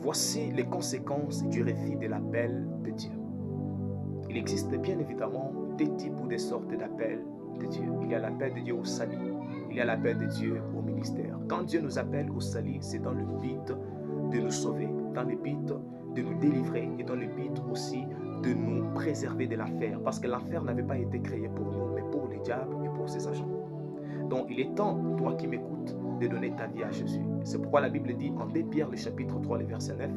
Voici les conséquences du refus de l'appel de Dieu. Il existe bien évidemment des types ou des sortes d'appels de Dieu. Il y a l'appel de Dieu au salut. Il y a l'appel de Dieu au ministère. Quand Dieu nous appelle au salut, c'est dans le but de nous sauver, dans le but de nous délivrer et dans le but aussi de nous préserver de l'enfer. Parce que l'enfer n'avait pas été créé pour nous, mais pour le diable et pour ses agents. Donc il est temps, toi qui m'écoutes, de donner ta vie à Jésus. C'est pourquoi la Bible dit en 2 Pierre, le chapitre 3, le verset 9,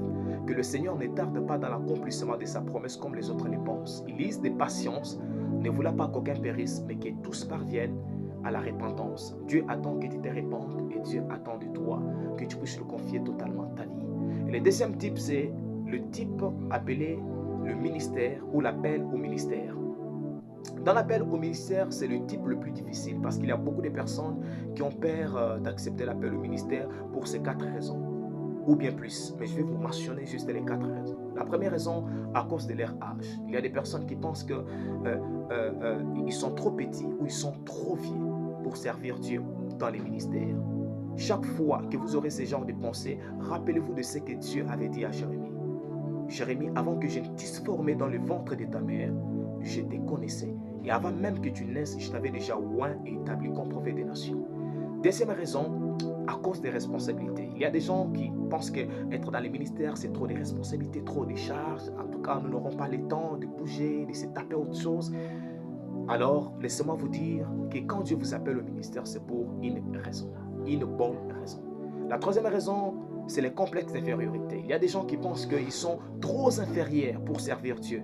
que le Seigneur ne tarde pas dans l'accomplissement de sa promesse comme les autres le pensent. Il lise de patience, ne voulant pas qu'aucun périsse, mais que tous parviennent à la repentance. Dieu attend que tu te répandes et Dieu attend de toi que tu puisses lui confier totalement ta vie. Et le deuxième type, c'est le type appelé le ministère ou l'appel au ministère. Dans l'appel au ministère, c'est le type le plus difficile parce qu'il y a beaucoup de personnes qui ont peur d'accepter l'appel au ministère pour ces 4 raisons, ou bien plus. Mais je vais vous mentionner juste les 4 raisons. La première raison, à cause de leur âge. Il y a des personnes qui pensent qu'ils sont trop petits ou ils sont trop vieux pour servir Dieu dans les ministères. Chaque fois que vous aurez ce genre de pensée, rappelez-vous de ce que Dieu avait dit à Jérémie. Jérémie, avant que je ne t'eusse formé dans le ventre de ta mère, je te connaissais. Et avant même que tu naisses, je t'avais déjà oint et établi comme prophète des nations. Deuxième raison, à cause des responsabilités. Il y a des gens qui pensent qu'être dans les ministères, c'est trop de responsabilités, trop de charges. En tout cas, nous n'aurons pas le temps de bouger, de se taper autre chose. Alors, laissez-moi vous dire que quand Dieu vous appelle au ministère, c'est pour une raison, une bonne raison. La troisième raison, c'est les complexes d'infériorité. Il y a des gens qui pensent qu'ils sont trop inférieurs pour servir Dieu.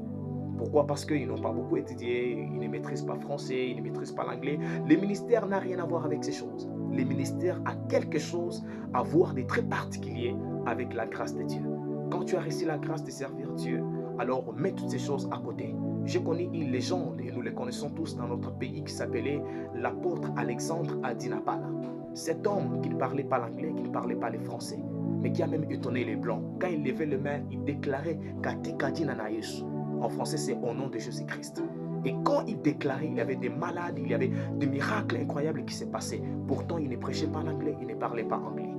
Pourquoi? Parce qu'ils n'ont pas beaucoup étudié, ils ne maîtrisent pas français, ils ne maîtrisent pas l'anglais. Le ministère n'a rien à voir avec ces choses. Le ministère a quelque chose à voir de très particulier avec la grâce de Dieu. Quand tu as reçu la grâce de servir Dieu, alors mets toutes ces choses à côté. J'ai connu une légende, et nous le connaissons tous dans notre pays, qui s'appelait l'apôtre Alexandre à Dinapala. Cet homme qui ne parlait pas l'anglais, qui ne parlait pas le français, mais qui a même étonné les Blancs. Quand il levait les mains, il déclarait Katikadina Yesu. En français, c'est au nom de Jésus-Christ. Et quand il déclarait, il y avait des malades, il y avait des miracles incroyables qui se passaient. Pourtant, il ne prêchait pas l'anglais, il ne parlait pas anglais.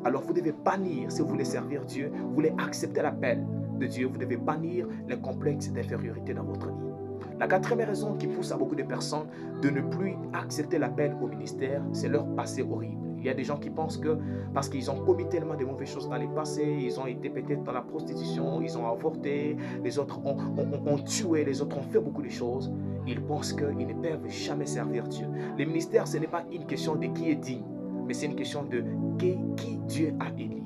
Alors, vous devez bannir, si vous voulez servir Dieu, vous voulez accepter l'appel de Dieu, vous devez bannir les complexes d'infériorité dans votre vie. La quatrième raison qui pousse à beaucoup de personnes de ne plus accepter l'appel au ministère, c'est leur passé horrible. Il y a des gens qui pensent que parce qu'ils ont commis tellement de mauvaises choses dans le passé, ils ont été peut-être dans la prostitution, ils ont avorté, les autres ont tué, les autres ont fait beaucoup de choses. Ils pensent qu'ils ne peuvent jamais servir Dieu. Le ministère, ce n'est pas une question de qui est digne, mais c'est une question de qui Dieu a élu.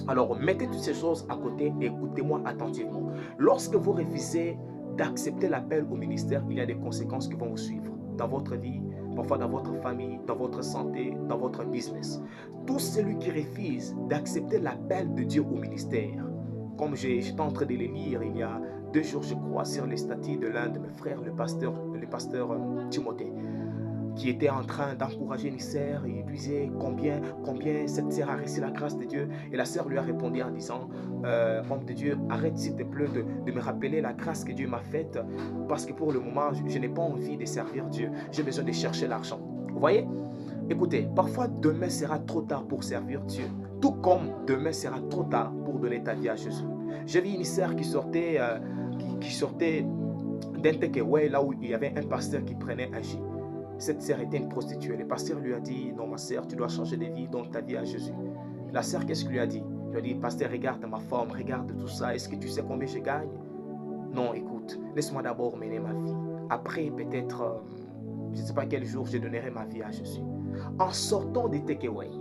Alors, mettez toutes ces choses à côté et écoutez-moi attentivement. Lorsque vous refusez d'accepter l'appel au ministère, il y a des conséquences qui vont vous suivre dans votre vie, parfois dans votre famille, dans votre santé, dans votre business. Tout celui qui refuse d'accepter l'appel de Dieu au ministère, comme j'étais en train de le lire il y a 2 jours, je crois, sur les statuts de l'un de mes frères, le pasteur Timothée, qui était en train d'encourager une sœur. Il lui disait combien cette sœur a reçu la grâce de Dieu. Et la sœur lui a répondu en disant homme de Dieu, arrête s'il te plaît de me rappeler la grâce que Dieu m'a faite, parce que pour le moment, je n'ai pas envie de servir Dieu. J'ai besoin de chercher l'argent. Vous voyez? Écoutez, parfois demain sera trop tard pour servir Dieu, tout comme demain sera trop tard pour donner ta vie à Jésus. J'ai vu une sœur qui sortait d'un takeaway, là où il y avait un pasteur qui prenait un gîte. Cette sœur était une prostituée. Le pasteur lui a dit, non ma sœur, tu dois changer de vie, donne ta vie à Jésus. La sœur, qu'est-ce qu'il lui a dit? Il lui a dit, pasteur, regarde ma forme, regarde tout ça, est-ce que tu sais combien je gagne? Non, écoute, laisse-moi d'abord mener ma vie. Après, peut-être, je ne sais pas quel jour, je donnerai ma vie à Jésus. En sortant des takeaway,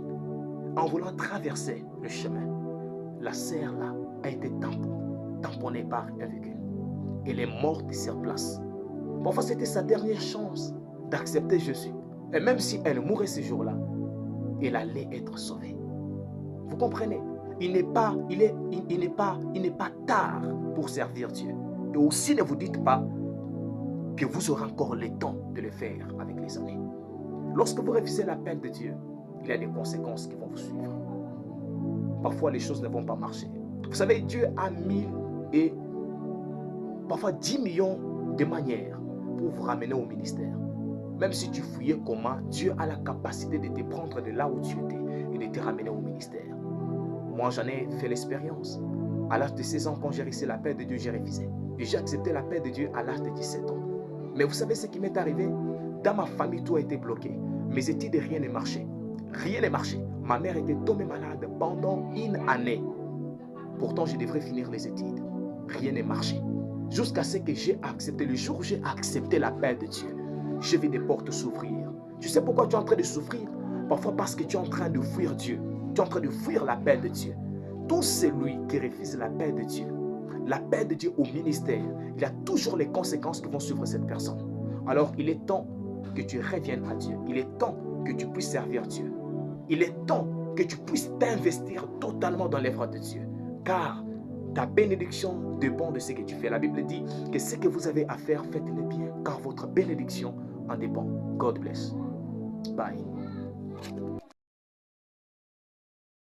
en voulant traverser le chemin, la sœur là a été tamponnée par un véhicule. Elle est morte sur place. Parfois, c'était sa dernière chance d'accepter Jésus. Et même si elle mourait ce jour-là, elle allait être sauvée. Vous comprenez? Il n'est pas tard pour servir Dieu. Et aussi, ne vous dites pas que vous aurez encore le temps de le faire avec les années. Lorsque vous refusez l'appel de Dieu, il y a des conséquences qui vont vous suivre. Parfois, les choses ne vont pas marcher. Vous savez, Dieu a 1000 et parfois 10 millions de manières pour vous ramener au ministère. Même si tu fouillais comment, Dieu a la capacité de te prendre de là où tu étais et de te ramener au ministère. Moi, j'en ai fait l'expérience. À l'âge de 16 ans, quand j'ai reçu l'appel de Dieu, j'ai refusé. Et j'ai accepté l'appel de Dieu à l'âge de 17 ans. Mais vous savez ce qui m'est arrivé? Dans ma famille, tout a été bloqué. Mes études, rien ne marchait. Rien ne marchait. Ma mère était tombée malade pendant une année. Pourtant, je devrais finir les études. Rien ne marchait. Jusqu'à ce que j'ai accepté, le jour où j'ai accepté l'appel de Dieu, j'ai vu des portes s'ouvrir. Tu sais pourquoi tu es en train de souffrir? Parfois parce que tu es en train de fuir Dieu. Tu es en train de fuir l'appel de Dieu. Tout celui qui refuse l'appel de Dieu au ministère, il y a toujours les conséquences qui vont suivre cette personne. Alors, il est temps que tu reviennes à Dieu. Il est temps que tu puisses servir Dieu. Il est temps que tu puisses t'investir totalement dans l'œuvre de Dieu. Car ta bénédiction dépend de ce que tu fais. La Bible dit que ce que vous avez à faire, faites-le bien, car votre bénédiction en dépend. God bless. Bye.